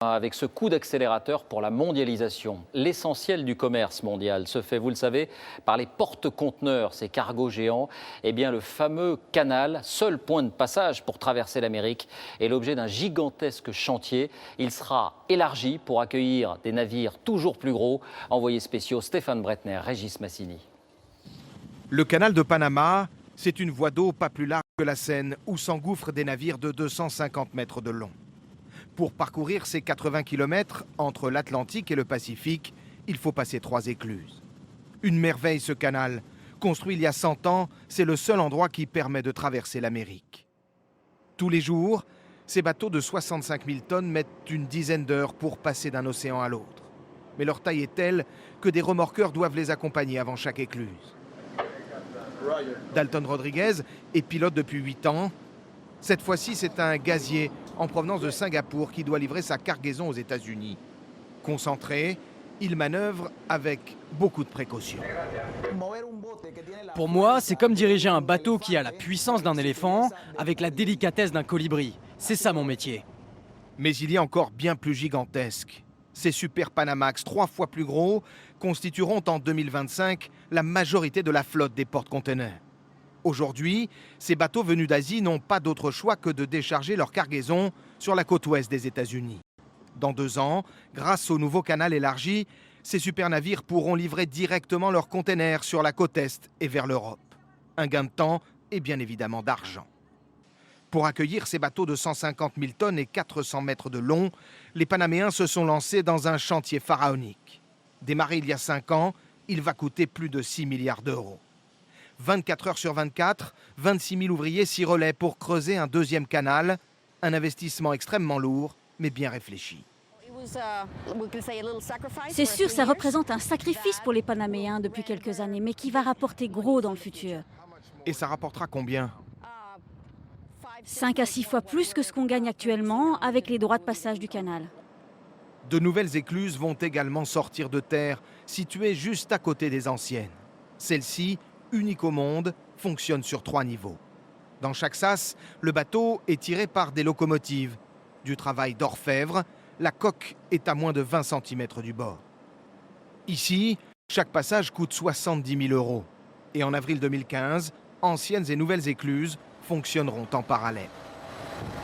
Avec ce coup d'accélérateur pour la mondialisation. L'essentiel du commerce mondial se fait, vous le savez, par les porte-conteneurs, ces cargos géants. Eh bien, le fameux canal, seul point de passage pour traverser l'Amérique, est l'objet d'un gigantesque chantier. Il sera élargi pour accueillir des navires toujours plus gros. Envoyés spéciaux Stéphane Bretner, Régis Massini. Le canal de Panama, c'est une voie d'eau pas plus large que la Seine, où s'engouffrent des navires de 250 mètres de long. Pour parcourir ces 80 km entre l'Atlantique et le Pacifique, il faut passer 3 écluses. Une merveille ce canal. Construit il y a 100 ans, c'est le seul endroit qui permet de traverser l'Amérique. Tous les jours, ces bateaux de 65 000 tonnes mettent une dizaine d'heures pour passer d'un océan à l'autre. Mais leur taille est telle que des remorqueurs doivent les accompagner avant chaque écluse. Dalton Rodriguez est pilote depuis 8 ans. Cette fois-ci, c'est un gazier en provenance de Singapour qui doit livrer sa cargaison aux États-Unis. Concentré, il manœuvre avec beaucoup de précautions. Pour moi, c'est comme diriger un bateau qui a la puissance d'un éléphant avec la délicatesse d'un colibri. C'est ça mon métier. Mais il y a encore bien plus gigantesque. Ces super Panamax, 3 fois plus gros, constitueront en 2025 la majorité de la flotte des porte-containers. Aujourd'hui, ces bateaux venus d'Asie n'ont pas d'autre choix que de décharger leur cargaison sur la côte ouest des États-Unis. Dans 2 ans, grâce au nouveau canal élargi, ces super navires pourront livrer directement leurs containers sur la côte est et vers l'Europe. Un gain de temps et bien évidemment d'argent. Pour accueillir ces bateaux de 150 000 tonnes et 400 mètres de long, les Panaméens se sont lancés dans un chantier pharaonique. Démarré il y a 5 ans, il va coûter plus de 6 milliards d'euros. 24 heures sur 24, 26 000 ouvriers s'y relaient pour creuser un deuxième canal. Un investissement extrêmement lourd, mais bien réfléchi. C'est sûr, ça représente un sacrifice pour les Panaméens depuis quelques années, mais qui va rapporter gros dans le futur. Et ça rapportera combien? 5 à 6 fois plus que ce qu'on gagne actuellement avec les droits de passage du canal. De nouvelles écluses vont également sortir de terre, situées juste à côté des anciennes. Celles-ci, unique au monde, fonctionne sur 3 niveaux. Dans chaque sas, le bateau est tiré par des locomotives. Du travail d'orfèvre, la coque est à moins de 20 cm du bord. Ici, chaque passage coûte 70 000 euros. Et en avril 2015, anciennes et nouvelles écluses fonctionneront en parallèle.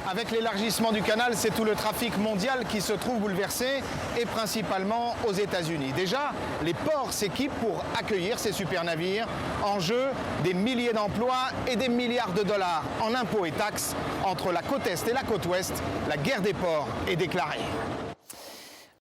Avec l'élargissement du canal, c'est tout le trafic mondial qui se trouve bouleversé, et principalement aux États-Unis. Déjà, les ports s'équipent pour accueillir ces super navires. En jeu, des milliers d'emplois et des milliards de dollars en impôts et taxes. Entre la côte est et la côte ouest, la guerre des ports est déclarée.